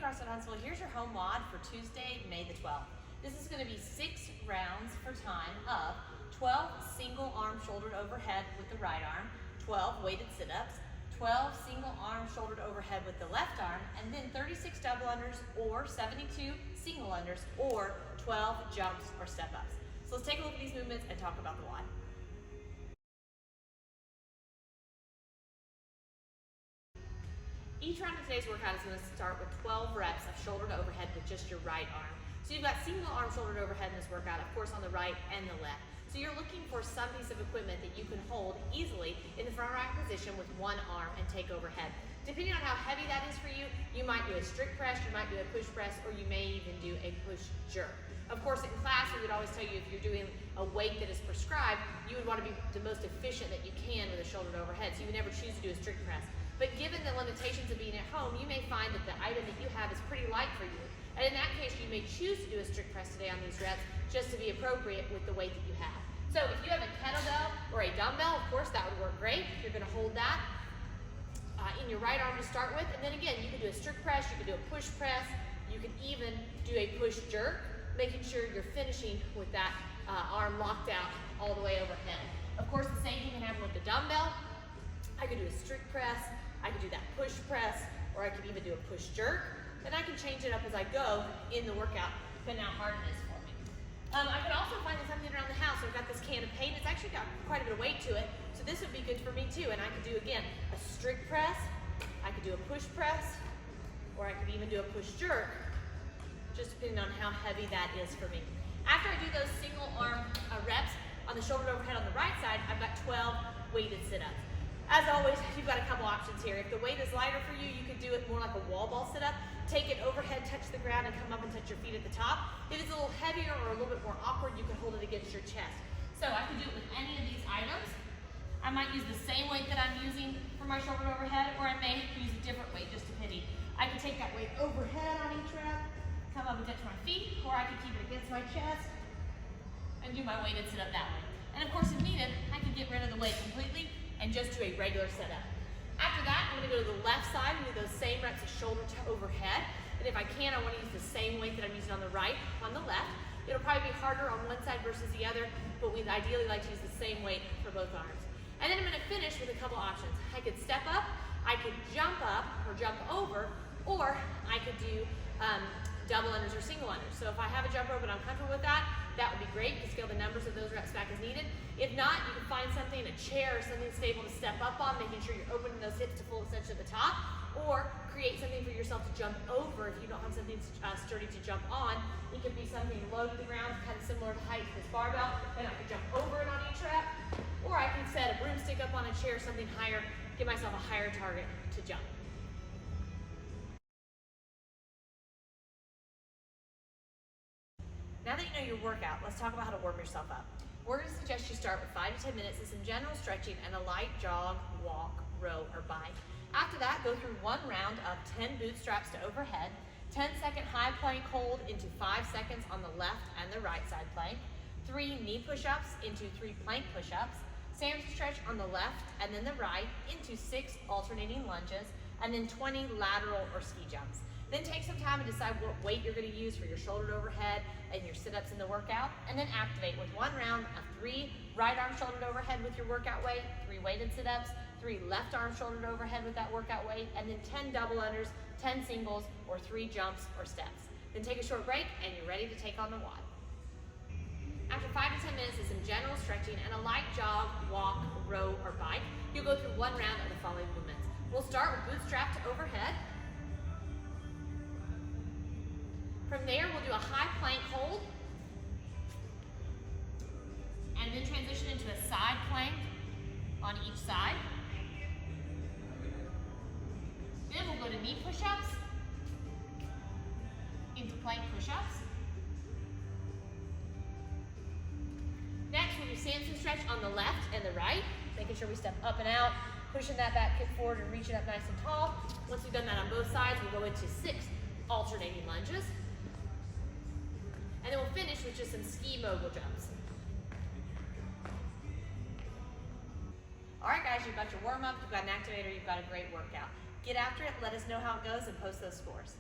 CrossFit Huntsville. Here's your home WOD for Tuesday, May the 12th. This is going to be 6 rounds for time of 12 single arm shouldered overhead with the right arm, 12 weighted sit-ups, 12 single arm shouldered overhead with the left arm, and then 36 double unders or 72 single unders or 12 jumps or step-ups. So let's take a look at these movements and talk about the WOD. Each round of today's workout is going to start with 12 reps of shoulder to overhead with just your right arm. So you've got single arm shoulder to overhead in this workout, of course, on the right and the left. So you're looking for some piece of equipment that you can hold easily in the front rack position with one arm and take overhead. Depending on how heavy that is for you, you might do a strict press, you might do a push press, or you may even do a push jerk. Of course, in class, we would always tell you if you're doing a weight that is prescribed, you would want to be the most efficient that you can with a shoulder to overhead. So you would never choose to do a strict press. But given the limitations of being at home, you may find that the item that you have is pretty light for you. And in that case, you may choose to do a strict press today on these reps just to be appropriate with the weight that you have. So if you have a kettlebell or a dumbbell, of course, that would work great. You're going to hold that in your right arm to start with. And then again, you could do a strict press, you could do a push press, you could even do a push jerk, making sure you're finishing with that arm locked out all the way overhead. Of course, the same thing can happen with the dumbbell. I could do a strict press, I could do that push press, or I could even do a push jerk. And I can change it up as I go in the workout, depending on how hard it is for me. I could also find something around the house. I've got this can of paint. It's actually got quite a bit of weight to it, so this would be good for me too. And I could do, again, a strict press, I could do a push press, or I could even do a push jerk, just depending on how heavy that is for me. After I do those single arm reps on the shoulder overhead on the right side, I've got 12 weighted sit-ups. As always, you've got a couple options here. If the weight is lighter for you, you could do it more like a wall ball sit-up. Take it overhead, touch the ground, and come up and touch your feet at the top. If it's a little heavier or a little bit more awkward, you can hold it against your chest. So I can do it with any of these items. I might use the same weight that I'm using for my shoulder overhead, or I may use a different weight, just depending. I can take that weight overhead on each rep, come up and touch my feet, or I can keep it against my chest and do my weighted sit-up that way. And of course, if needed, I can get rid of the weight completely and just do a regular setup. After that, I'm going to go to the left side and do those same reps of shoulder to overhead. And if I can, I want to use the same weight that I'm using on the right on the left. It'll probably be harder on one side versus the other, but we'd ideally like to use the same weight for both arms. And then I'm going to finish with a couple options. I could step up, I could jump up or jump over, or I could do double unders or single unders. So if I have a jump rope and I'm comfortable with that, that would be great. You can scale the numbers of those reps back as needed. If not, you can find something, a chair or something stable to step up on, making sure you're opening those hips to full extension at the top, or create something for yourself to jump over if you don't have something sturdy to jump on. It could be something low to the ground, kind of similar to height to this barbell, and I could jump over it on each rep, or I can set a broomstick up on a chair, something higher, give myself a higher target to jump. Now that you know your workout, let's talk about how to warm yourself up. We're going to suggest you start with 5 to 10 minutes of some general stretching and a light jog, walk, row, or bike. After that, go through one round of 10 bootstraps to overhead, 10-second high plank hold into 5 seconds on the left and the right side plank, 3 knee push-ups into 3 plank push-ups, sand stretch on the left and then the right into 6 alternating lunges, and then 20 lateral or ski jumps. Then take some time and decide what weight you're going to use for your shoulder to overhead and your sit-ups in the workout, and then activate with one round of 3 right arm shoulder to overhead with your workout weight, 3 weighted sit-ups, 3 left arm shoulder to overhead with that workout weight, and then 10 double unders, 10 singles, or 3 jumps or steps. Then take a short break and you're ready to take on the WOD. After 5 to 10 minutes of some general stretching and a light jog, walk, row, or bike, you'll go through one round of the following movements. We'll start with bootstrap to overhead. From there, we'll do a high plank hold, and then transition into a side plank on each side. Then we'll go to knee push-ups, into plank push-ups. Next, we'll do sandstone stretch on the left and the right, making sure we step up and out, pushing that back hip forward and reaching up nice and tall. Once we've done that on both sides, we'll go into 6 alternating lunges. And then we'll finish with just some ski mogul jumps. All right, guys, you've got your warm-up, you've got an activator, you've got a great workout. Get after it, let us know how it goes, and post those scores.